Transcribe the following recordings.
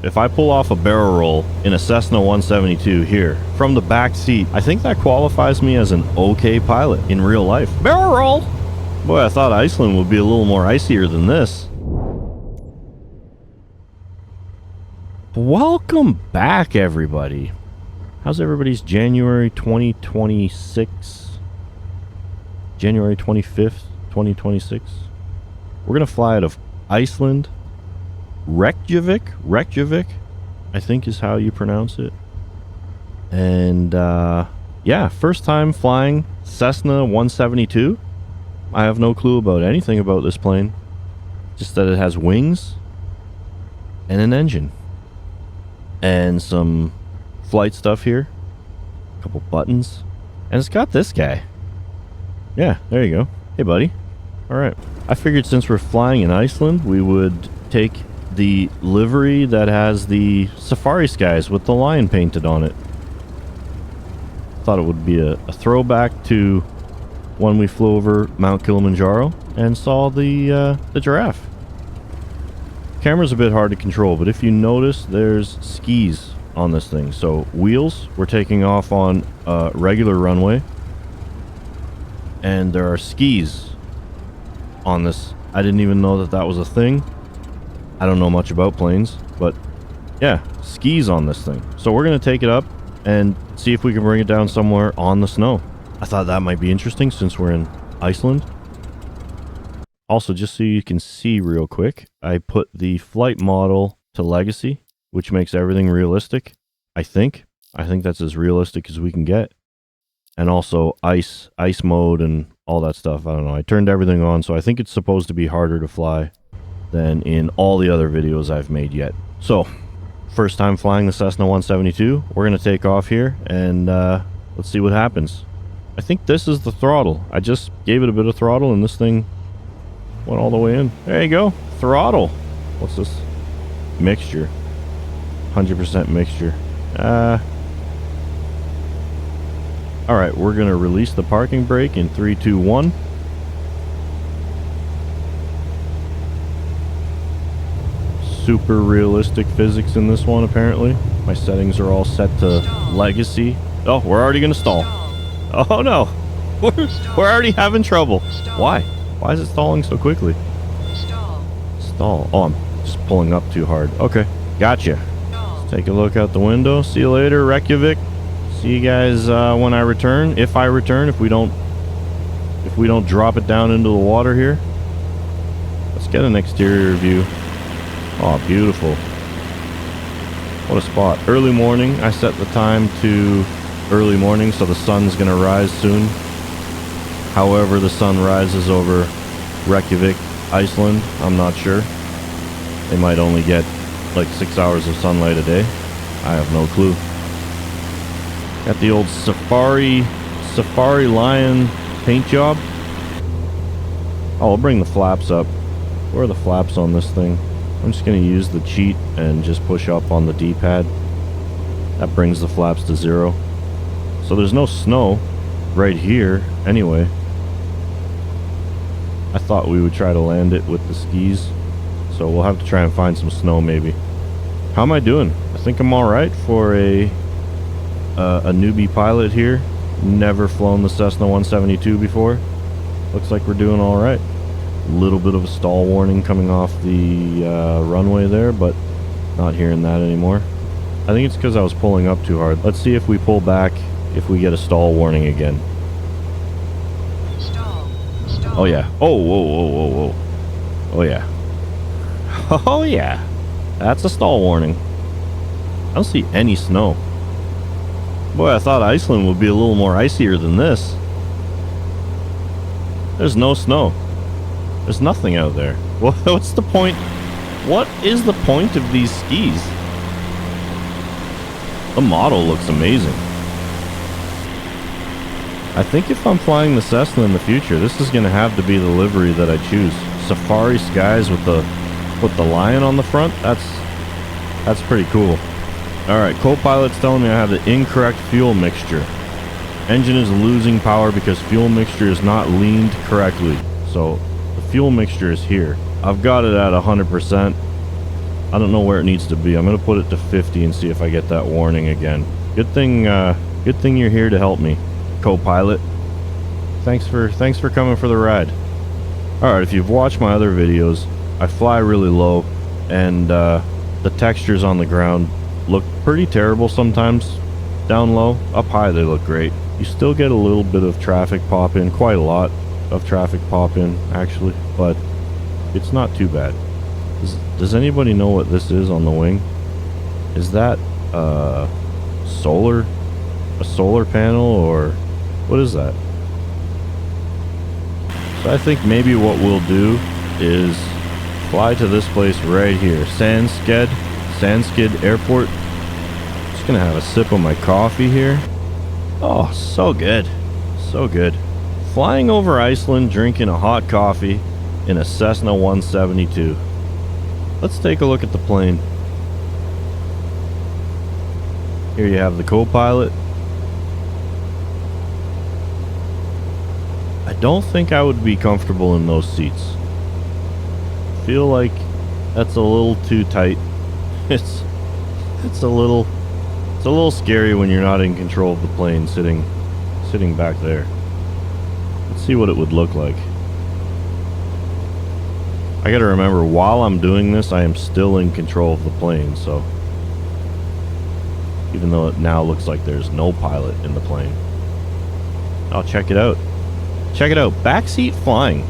if I pull off a barrel roll in a Cessna 172 here from the back seat, I think that qualifies me as an okay pilot in real life. Barrel roll! Boy, I thought Iceland would be a little more icier than this. Welcome back, everybody. How's everybody's January 2026? January 25th, 2026? We're going to fly out of Iceland. Reykjavík, I think is how you pronounce it. And, yeah, first time flying Cessna 172. I have no clue about anything about this plane. Just that it has wings and an engine. And some flight stuff here. A couple buttons. And it's got this guy. Yeah, there you go. Hey, buddy. Alright. I figured since we're flying in Iceland, we would take the livery that has the safari skies with the lion painted on it. Thought it would be a throwback to when we flew over Mount Kilimanjaro and saw the giraffe. Camera's a bit hard to control, but if you notice, there's skis on this thing. So wheels, we're taking off on a regular runway, and there are skis on this. I didn't even know that that was a thing. I don't know much about planes, but yeah, skis on this thing. So we're gonna take it up and see if we can bring it down somewhere on the snow. I thought that might be interesting since we're in Iceland. Also, just so you can see real quick, I put the flight model to Legacy, which makes everything realistic. I think that's as realistic as we can get. And also ice mode and all that stuff. I don't know. I turned everything on, so I think it's supposed to be harder to fly than in all the other videos I've made yet. So, first time flying the Cessna 172. We're going to take off here and let's see what happens. I think this is the throttle. I just gave it a bit of throttle and this thing went all the way in. There you go. Throttle. What's this? Mixture. 100% mixture. Alright, we're going to release the parking brake in 3, 2, 1. Super realistic physics in this one, apparently. My settings are all set to Legacy. Oh, we're already going to stall. Oh no! We're already having trouble. Why? Why is it stalling so quickly? Stall. Oh, I'm just pulling up too hard. Okay, gotcha. Let's take a look out the window. See you later, Reykjavík. See you guys when I return. If I return, if we don't drop it down into the water here. Let's get an exterior view. Oh, beautiful. What a spot. Early morning. I set the time to early morning, so the sun's gonna rise soon. However the sun rises over Reykjavík, Iceland, I'm not sure. They might only get like 6 hours of sunlight a day. I have no clue. Got the old safari lion paint job. Oh, I'll bring the flaps up. Where are the flaps on this thing? I'm just gonna use the cheat and just push up on the D-pad. That brings the flaps to 0. So there's no snow right here anyway. I thought we would try to land it with the skis. So we'll have to try and find some snow maybe. How am I doing? I think I'm alright for a newbie pilot here. Never flown the Cessna 172 before. Looks like we're doing alright. A little bit of a stall warning coming off the runway there, but not hearing that anymore. I think it's because I was pulling up too hard. Let's see if we pull back, if we get a stall warning again. Stall. Oh yeah. Oh, whoa. Oh yeah. Oh yeah. That's a stall warning. I don't see any snow. Boy, I thought Iceland would be a little more icier than this. There's no snow. There's nothing out there. What's the point? What is the point of these skis? The model looks amazing. I think if I'm flying the Cessna in the future, this is going to have to be the livery that I choose. Safari skies with the lion on the front. That's pretty cool. Alright, co-pilot's telling me I have the incorrect fuel mixture. Engine is losing power because fuel mixture is not leaned correctly. So the fuel mixture is here. I've got it at 100%. I don't know where it needs to be. I'm gonna put it to 50 and see if I get that warning again. Good thing you're here to help me, co-pilot. Thanks for coming for the ride. Alright, if you've watched my other videos, I fly really low, and the textures on the ground look pretty terrible sometimes down low. Up high they look great. You still get a little bit of traffic pop in, quite a lot of traffic pop in actually, but it's not too bad. Does anybody know what this is on the wing? Is that a solar panel, or what is that? So I think maybe what we'll do is fly to this place right here, Sandskeid Airport. Just gonna have a sip of my coffee here. Oh, so good, so good. Flying over Iceland, drinking a hot coffee in a Cessna 172. Let's take a look at the plane. Here you have the co-pilot. I don't think I would be comfortable in those seats. I feel like that's a little too tight. It's a little scary when you're not in control of the plane sitting back there. Let's see what it would look like. I gotta remember, while I'm doing this, I am still in control of the plane, so even though it now looks like there's no pilot in the plane. Oh, check it out. Check it out. Backseat flying.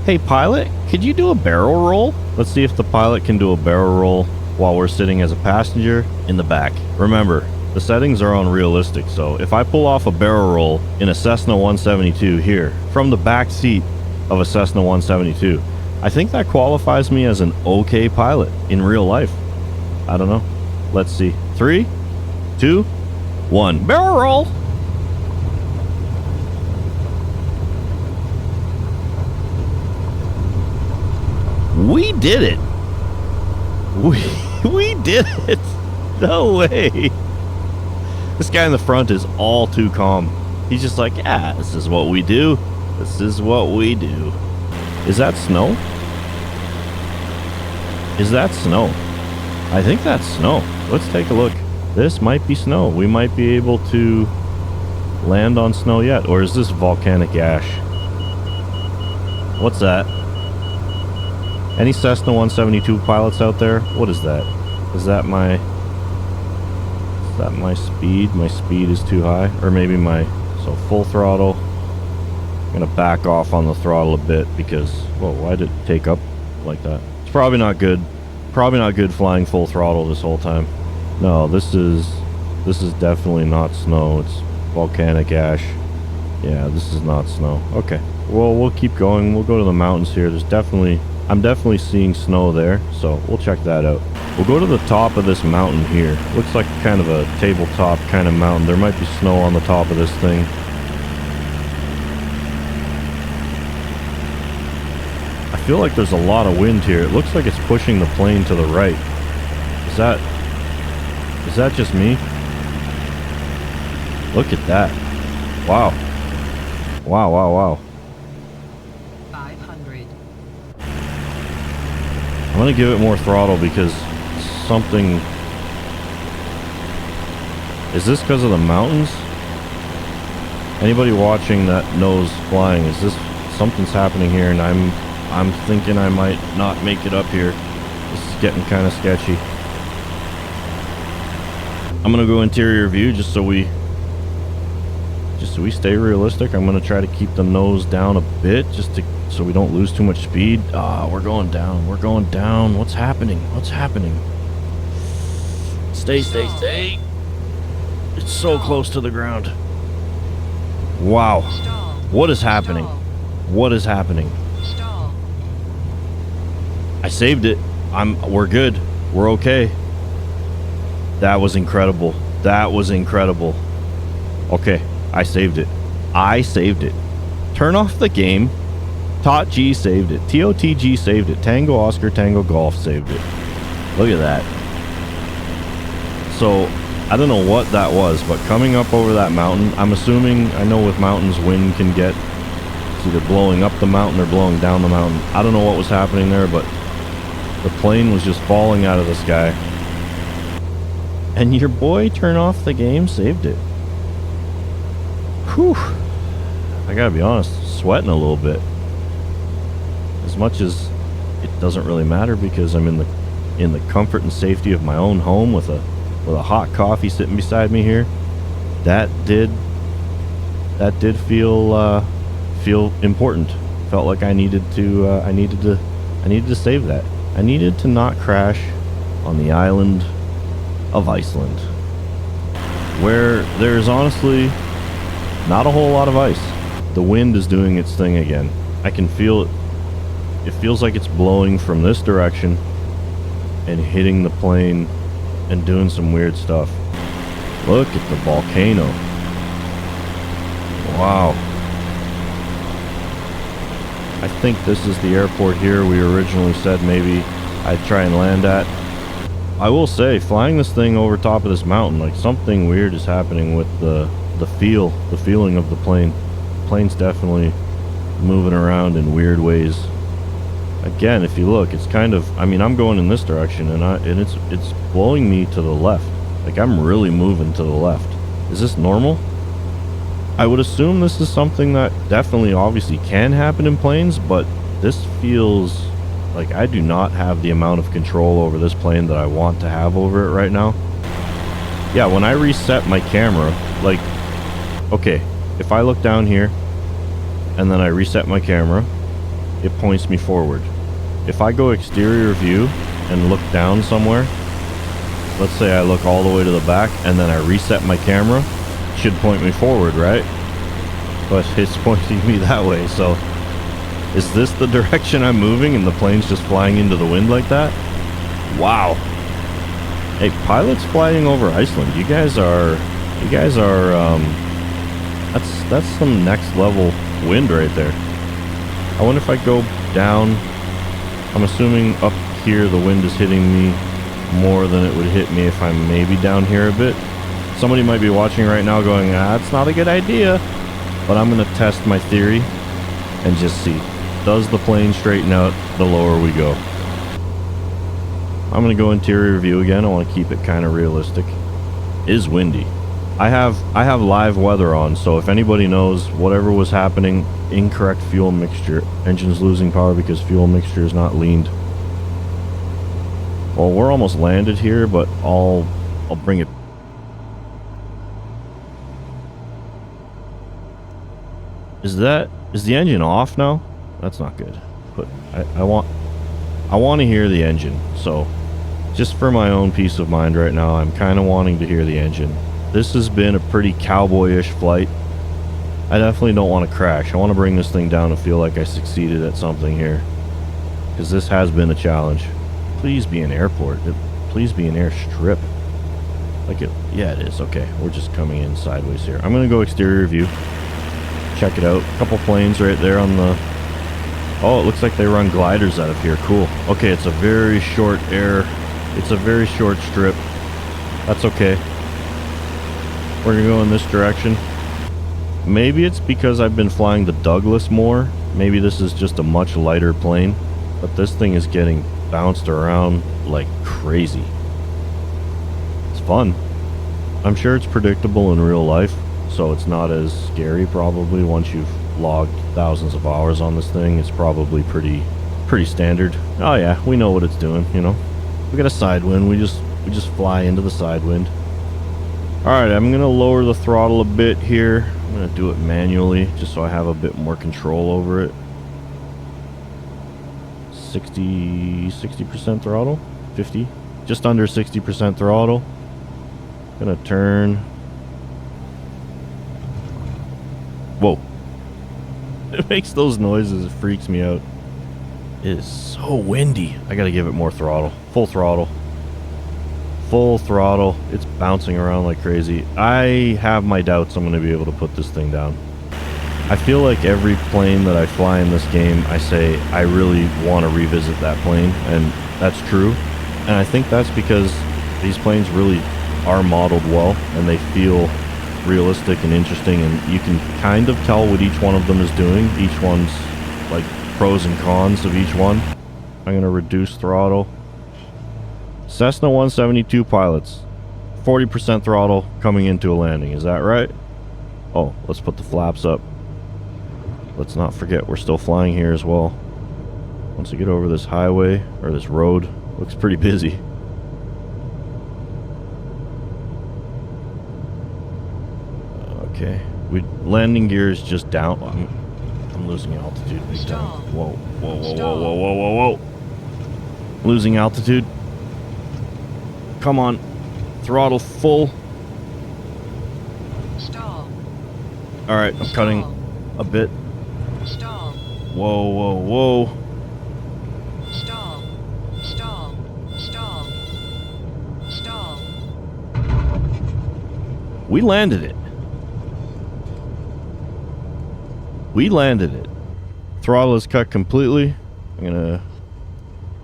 Hey, pilot, could you do a barrel roll? Let's see if the pilot can do a barrel roll while we're sitting as a passenger in the back. Remember, the settings are on realistic, so if I pull off a barrel roll in a Cessna 172 here, from the back seat of a Cessna 172, I think that qualifies me as an okay pilot in real life. I don't know. Let's see. 3, 2, 1. Barrel roll! We did it! We did it! No way! This guy in the front is all too calm. He's just like, yeah, this is what we do. This is what we do. Is that snow? Is that snow? I think that's snow. Let's take a look. This might be snow. We might be able to land on snow yet. Or is this volcanic ash? What's that? Any Cessna 172 pilots out there? What is that? Is that my speed? My speed is too high. Or maybe so full throttle. I'm gonna back off on the throttle a bit because, whoa, why did it take up like that? It's probably not good. Probably not good flying full throttle this whole time. No, this is definitely not snow. It's volcanic ash. Yeah, this is not snow. Okay. Well, we'll keep going. We'll go to the mountains here. I'm definitely seeing snow there, so we'll check that out. We'll go to the top of this mountain here. Looks like kind of a tabletop kind of mountain. There might be snow on the top of this thing. I feel like there's a lot of wind here. It looks like it's pushing the plane to the right. Is that just me? Look at that. Wow. Wow, wow, wow. 500. I'm gonna give it more throttle because something... Is this because of the mountains? Anybody watching that knows flying, is this... Something's happening here and I'm thinking I might not make it up here. This is getting kind of sketchy. I'm gonna go interior view just so we stay realistic. I'm gonna try to keep the nose down a bit so we don't lose too much speed. We're going down. We're going down. What's happening? What's happening? Stay. It's so close to the ground. Wow. What is happening? What is happening? I saved it. We're good. We're okay. That was incredible. That was incredible. Okay, I saved it. I saved it. Turn off the game. TOTG saved it. TOTG saved it. Tango Oscar Tango Golf saved it. Look at that. So, I don't know what that was, but coming up over that mountain, I'm assuming, I know with mountains, wind can get, it's either blowing up the mountain or blowing down the mountain. I don't know what was happening there, but The plane was just falling out of the sky. And your boy turned off the game, saved it. Whew. I gotta be honest, sweating a little bit. As much as it doesn't really matter because I'm in the comfort and safety of my own home with a hot coffee sitting beside me here. That did feel important. Felt like I needed to save that. I needed to not crash on the island of Iceland, where there's honestly not a whole lot of ice. The wind is doing its thing again. I can feel it. It feels like it's blowing from this direction and hitting the plane and doing some weird stuff. Look at the volcano. Wow. I think this is the airport here we originally said maybe I'd try and land at. I will say, flying this thing over top of this mountain, like something weird is happening with the feeling of the plane. The plane's definitely moving around in weird ways. Again, if you look, it's kind of, I mean, I'm going in this direction and it's blowing me to the left. Like I'm really moving to the left. Is this normal? I would assume this is something that definitely obviously can happen in planes, but this feels like I do not have the amount of control over this plane that I want to have over it right now. Yeah, when I reset my camera, like, okay, if I look down here and then I reset my camera, it points me forward. If I go exterior view and look down somewhere, let's say I look all the way to the back and then I reset my camera, it should point me forward, right? But it's pointing me that way, so is this the direction I'm moving and the plane's just flying into the wind like that? Wow. Hey, pilots flying over Iceland, you guys are that's some next level wind right there. I wonder if I go down, I'm assuming up here the wind is hitting me more than it would hit me if I'm maybe down here a bit. Somebody might be watching right now going, that's not a good idea. But I'm going to test my theory and just see. Does the plane straighten out the lower we go? I'm going to go interior view again. I want to keep it kind of realistic. It is windy. I have live weather on, so if anybody knows whatever was happening, incorrect fuel mixture, engine's losing power because fuel mixture is not leaned. Well, we're almost landed here, but I'll bring it. Is the engine off now? That's not good. But I want to hear the engine. So just for my own peace of mind right now, I'm kind of wanting to hear the engine. This has been a pretty cowboyish flight. I definitely don't want to crash. I want to bring this thing down and feel like I succeeded at something here, because this has been a challenge. Please be an airport. Please be an airstrip. Like it. Yeah, it is. Okay, we're just coming in sideways here. I'm gonna go exterior view. Check it out. A couple planes right there on the... Oh, it looks like they run gliders out of here. Cool. Okay, it's a very short air. It's a very short strip. That's okay. We're gonna go in this direction. Maybe it's because I've been flying the Douglas more. Maybe this is just a much lighter plane. But this thing is getting bounced around like crazy. It's fun. I'm sure it's predictable in real life, so it's not as scary probably. Once you've logged thousands of hours on this thing, it's probably pretty standard. Oh yeah, we know what it's doing, you know. We got a side wind, we just fly into the side wind. Alright, I'm gonna lower the throttle a bit here. I'm gonna do it manually just so I have a bit more control over it. 60% throttle, 50, just under 60% throttle. Gonna turn. Whoa. It makes those noises, it freaks me out. It is so windy. I gotta give it more throttle. Full throttle. Full throttle. It's bouncing around like crazy. I have my doubts I'm gonna be able to put this thing down. I feel like every plane that I fly in this game, I say I really want to revisit that plane, and that's true. And I think that's because these planes really are modeled well, and they feel realistic and interesting, and you can kind of tell what each one of them is doing. Each one's like pros and cons of each one. I'm going to reduce throttle. Cessna 172 pilots. 40% throttle coming into a landing. Is that right? Oh, let's put the flaps up. Let's not forget we're still flying here as well. Once we get over this highway, or this road, looks pretty busy. Okay. Landing gear is just down. I'm losing altitude big time. Whoa, whoa, whoa, whoa, whoa, whoa, whoa, whoa. Losing altitude. Come on. Throttle full. Stall. Alright, I'm cutting a bit. Stall. Whoa, whoa, whoa. Stall. Stall. Stall. Stall. We landed it. We landed it. Throttle is cut completely. I'm gonna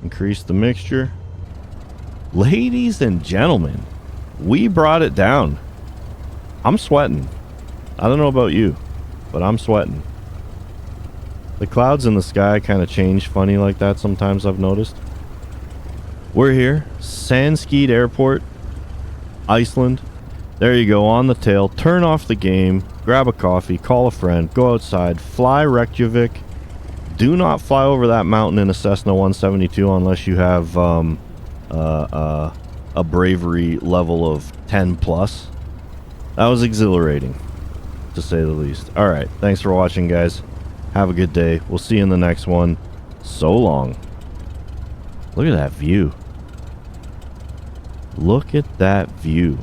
increase the mixture. Ladies and gentlemen, we brought it down. I'm sweating. I don't know about you, but I'm sweating. The clouds in the sky kind of change funny like that sometimes, I've noticed. We're here, Sandskeið Airport, Iceland. There you go, on the tail. Turn off the game, grab a coffee, call a friend, go outside, fly Reykjavík. Do not fly over that mountain in a Cessna 172 unless you have a bravery level of 10 plus. That was exhilarating, to say the least. Alright, thanks for watching, guys. Have a good day. We'll see you in the next one. So long. Look at that view. Look at that view.